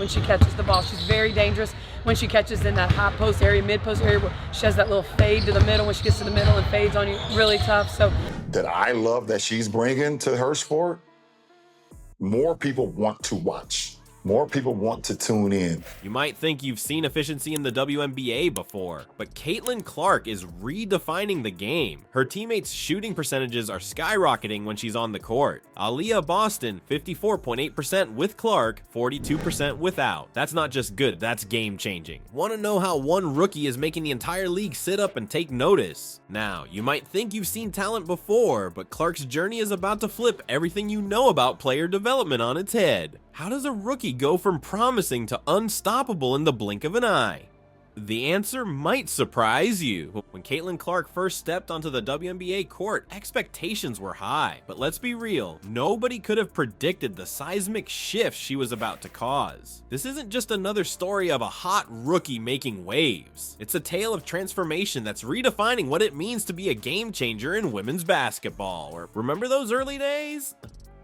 when she catches the ball. She's very dangerous when she catches in that high post area, mid post area, where she has that little fade to the middle. When she gets to the middle and fades on you, really tough. So that I love that she's bringing to her sport, more people want to watch. More people want to tune in. You might think you've seen efficiency in the WNBA before, but Caitlin Clark is redefining the game. Her teammates' shooting percentages are skyrocketing when she's on the court. Aaliyah Boston, 54.8% with Clark, 42% without. That's not just good, that's game-changing. Want to know how one rookie is making the entire league sit up and take notice? Now, you might think you've seen talent before, but Clark's journey is about to flip everything you know about player development on its head. How does a rookie go from promising to unstoppable in the blink of an eye? The answer might surprise you. When Caitlin Clark first stepped onto the WNBA court, expectations were high. But let's be real, nobody could have predicted the seismic shift she was about to cause. This isn't just another story of a hot rookie making waves. It's a tale of transformation that's redefining what it means to be a game changer in women's basketball. Or remember those early days?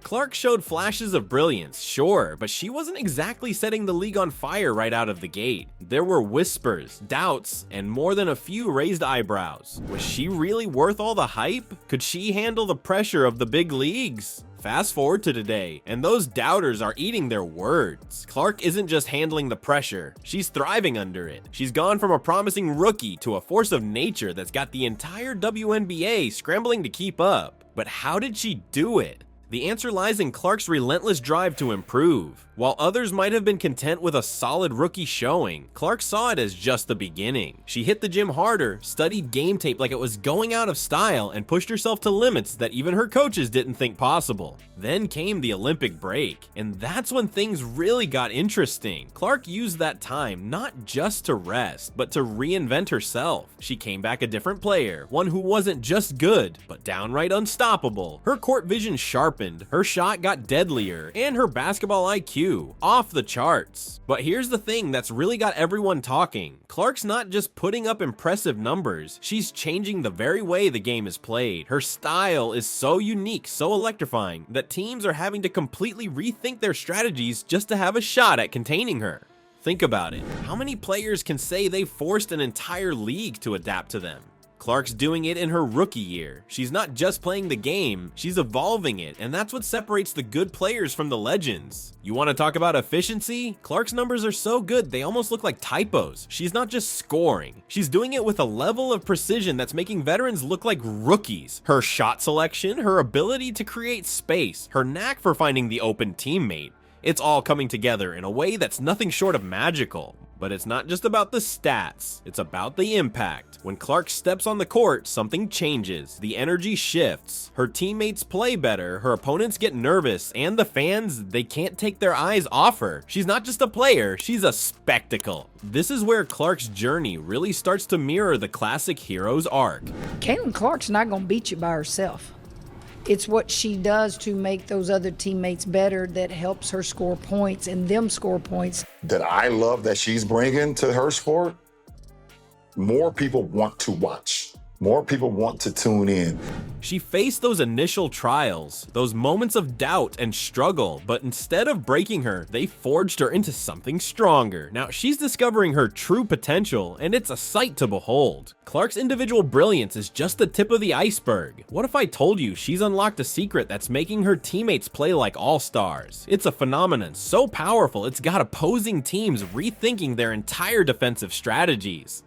Clark showed flashes of brilliance, sure, but she wasn't exactly setting the league on fire right out of the gate. There were whispers, doubts, and more than a few raised eyebrows. Was she really worth all the hype? Could she handle the pressure of the big leagues? Fast forward to today, and those doubters are eating their words. Clark isn't just handling the pressure, she's thriving under it. She's gone from a promising rookie to a force of nature that's got the entire WNBA scrambling to keep up. But how did she do it? The answer lies in Clark's relentless drive to improve. While others might have been content with a solid rookie showing, Clark saw it as just the beginning. She hit the gym harder, studied game tape like it was going out of style, and pushed herself to limits that even her coaches didn't think possible. Then came the Olympic break, and that's when things really got interesting. Clark used that time not just to rest, but to reinvent herself. She came back a different player, one who wasn't just good, but downright unstoppable. Her court vision sharpened, her shot got deadlier, and her basketball IQ off the charts. But here's the thing that's really got everyone talking. Clark's not just putting up impressive numbers, she's changing the very way the game is played. Her style is so unique, so electrifying, that teams are having to completely rethink their strategies just to have a shot at containing her. Think about it. How many players can say they forced an entire league to adapt to them? Clark's doing it in her rookie year. She's not just playing the game, she's evolving it, and that's what separates the good players from the legends. You want to talk about efficiency? Clark's numbers are so good they almost look like typos. She's not just scoring, she's doing it with a level of precision that's making veterans look like rookies. Her shot selection, her ability to create space, her knack for finding the open teammate. It's all coming together in a way that's nothing short of magical. But it's not just about the stats, it's about the impact. When Clark steps on the court, something changes. The energy shifts. Her teammates play better, her opponents get nervous, and the fans, they can't take their eyes off her. She's not just a player, she's a spectacle. This is where Clark's journey really starts to mirror the classic hero's arc. Caitlin Clark's not going to beat you by herself. It's what she does to make those other teammates better that helps her score points and them score points. That I love that she's bringing to her sport, more people want to watch. More people want to tune in. She faced those initial trials, those moments of doubt and struggle, but instead of breaking her, they forged her into something stronger. Now she's discovering her true potential, and it's a sight to behold. Clark's individual brilliance is just the tip of the iceberg. What if I told you she's unlocked a secret that's making her teammates play like all-stars? It's a phenomenon so powerful it's got opposing teams rethinking their entire defensive strategies.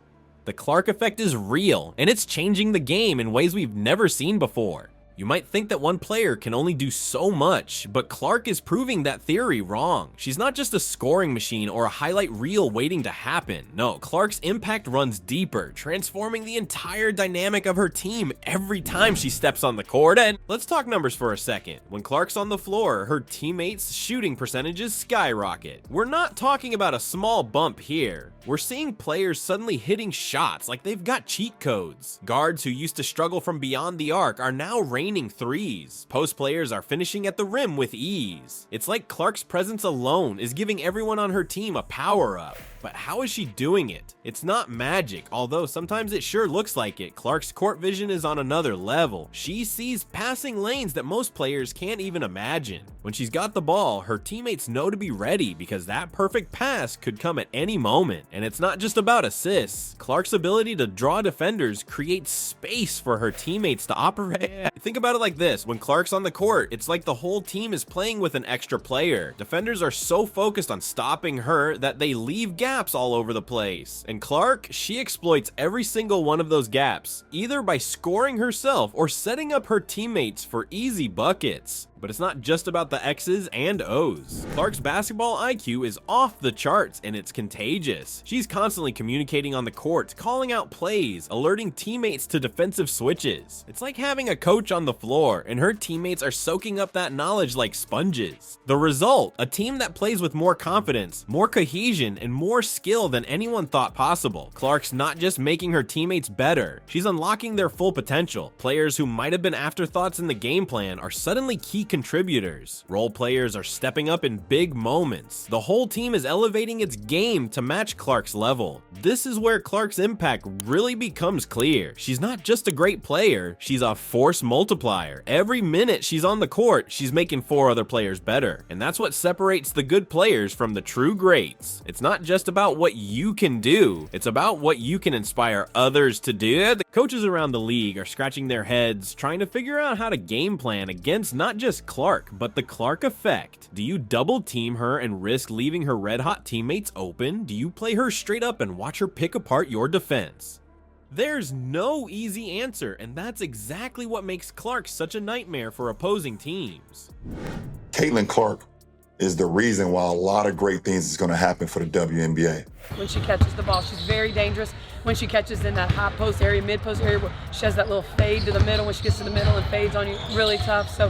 The Clark effect is real, and it's changing the game in ways we've never seen before. You might think that one player can only do so much, but Clark is proving that theory wrong. She's not just a scoring machine or a highlight reel waiting to happen. No, Clark's impact runs deeper, transforming the entire dynamic of her team every time she steps on the court. And let's talk numbers for a second. When Clark's on the floor, her teammates' shooting percentages skyrocket. We're not talking about a small bump here. We're seeing players suddenly hitting shots like they've got cheat codes. Guards who used to struggle from beyond the arc are now raining threes. Post players are finishing at the rim with ease. It's like Clark's presence alone is giving everyone on her team a power up. But how is she doing it? It's not magic, although sometimes it sure looks like it. Clark's court vision is on another level. She sees passing lanes that most players can't even imagine. When she's got the ball, her teammates know to be ready because that perfect pass could come at any moment. And it's not just about assists. Clark's ability to draw defenders creates space for her teammates to operate. Think about it like this. When Clark's on the court, it's like the whole team is playing with an extra player. Defenders are so focused on stopping her that they leave gaps all over the place. And Clark, she exploits every single one of those gaps, either by scoring herself or setting up her teammates for easy buckets. But it's not just about the X's and O's. Clark's basketball IQ is off the charts and it's contagious. She's constantly communicating on the court, calling out plays, alerting teammates to defensive switches. It's like having a coach on the floor, and her teammates are soaking up that knowledge like sponges. The result, a team that plays with more confidence, more cohesion, and more skill than anyone thought possible. Clark's not just making her teammates better, she's unlocking their full potential. Players who might have been afterthoughts in the game plan are suddenly key contributors. Role players are stepping up in big moments. The whole team is elevating its game to match Clark's level. This is where Clark's impact really becomes clear. She's not just a great player, she's a force multiplier. Every minute she's on the court, she's making 4 other players better. And that's what separates the good players from the true greats. It's not just about what you can do, it's about what you can inspire others to do. The coaches around the league are scratching their heads, trying to figure out how to game plan against not just Clark, but the Clark effect. Do you double team her and risk leaving her red hot teammates open? Do you play her straight up and watch her pick apart your defense? There's no easy answer, and that's exactly what makes Clark such a nightmare for opposing teams. Caitlin Clark is the reason why a lot of great things is going to happen for the WNBA. When she catches the ball, she's very dangerous. When she catches in that high post area, mid post area, where she has that little fade to the middle. When she gets to the middle and fades on you, really tough. So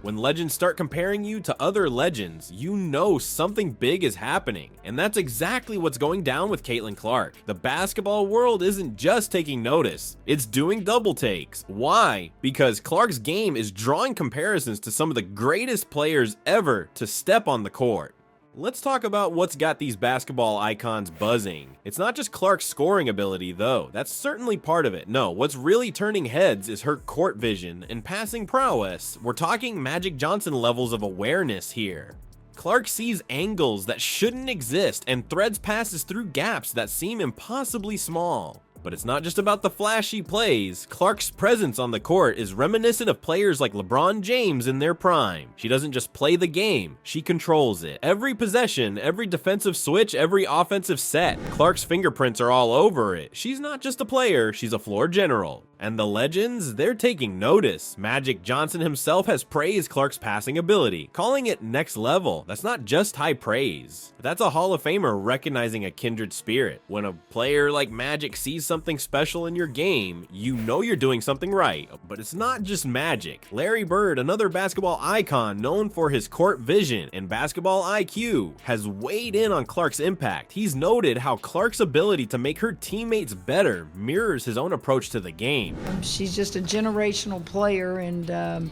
when legends start comparing you to other legends, you know something big is happening. And that's exactly what's going down with Caitlin Clark. The basketball world isn't just taking notice, it's doing double takes. Why? Because Clark's game is drawing comparisons to some of the greatest players ever to step on the court. Let's talk about what's got these basketball icons buzzing. It's not just Clark's scoring ability though, that's certainly part of it. No, what's really turning heads is her court vision and passing prowess. We're talking Magic Johnson levels of awareness here. Clark sees angles that shouldn't exist and threads passes through gaps that seem impossibly small. But it's not just about the flashy plays. Clark's presence on the court is reminiscent of players like LeBron James in their prime. She doesn't just play the game, she controls it. Every possession, every defensive switch, every offensive set, Clark's fingerprints are all over it. She's not just a player, she's a floor general. And the legends, they're taking notice. Magic Johnson himself has praised Clark's passing ability, calling it next level. That's not just high praise. That's a Hall of Famer recognizing a kindred spirit. When a player like Magic sees something special in your game, you know you're doing something right. But it's not just Magic. Larry Bird, another basketball icon known for his court vision and basketball IQ, has weighed in on Clark's impact. He's noted how Clark's ability to make her teammates better mirrors his own approach to the game. She's just a generational player, and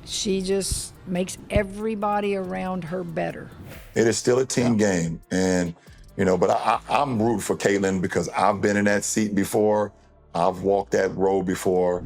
she just makes everybody around her better. It is still a team game, and but I'm rooting for Caitlin because I've been in that seat before. I've walked that road before.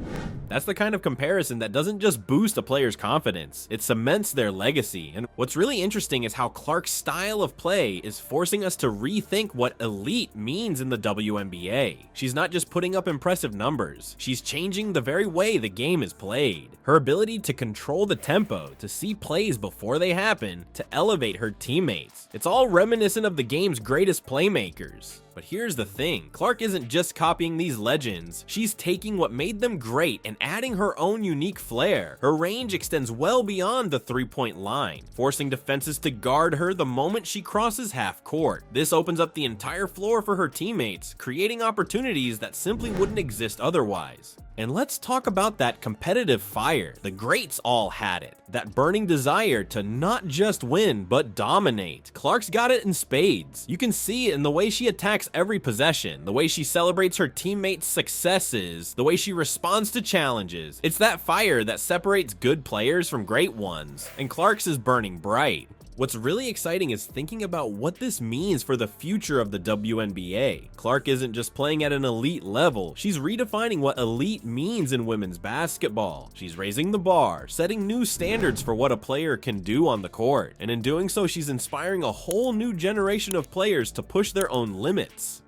That's the kind of comparison that doesn't just boost a player's confidence, it cements their legacy. And what's really interesting is how Clark's style of play is forcing us to rethink what elite means in the WNBA. She's not just putting up impressive numbers, she's changing the very way the game is played. Her ability to control the tempo, to see plays before they happen, to elevate her teammates. It's all reminiscent of the game's greatest playmakers. But here's the thing, Clark isn't just copying these legends, she's taking what made them great and adding her own unique flair. Her range extends well beyond the three-point line, forcing defenses to guard her the moment she crosses half court. This opens up the entire floor for her teammates, creating opportunities that simply wouldn't exist otherwise. And let's talk about that competitive fire. The greats all had it. That burning desire to not just win, but dominate. Clark's got it in spades. You can see it in the way she attacks every possession, the way she celebrates her teammates' successes, the way she responds to challenges. It's that fire that separates good players from great ones, and Clark's is burning bright. What's really exciting is thinking about what this means for the future of the WNBA. Clark isn't just playing at an elite level, she's redefining what elite means in women's basketball. She's raising the bar, setting new standards for what a player can do on the court, and in doing so she's inspiring a whole new generation of players to push their own limits.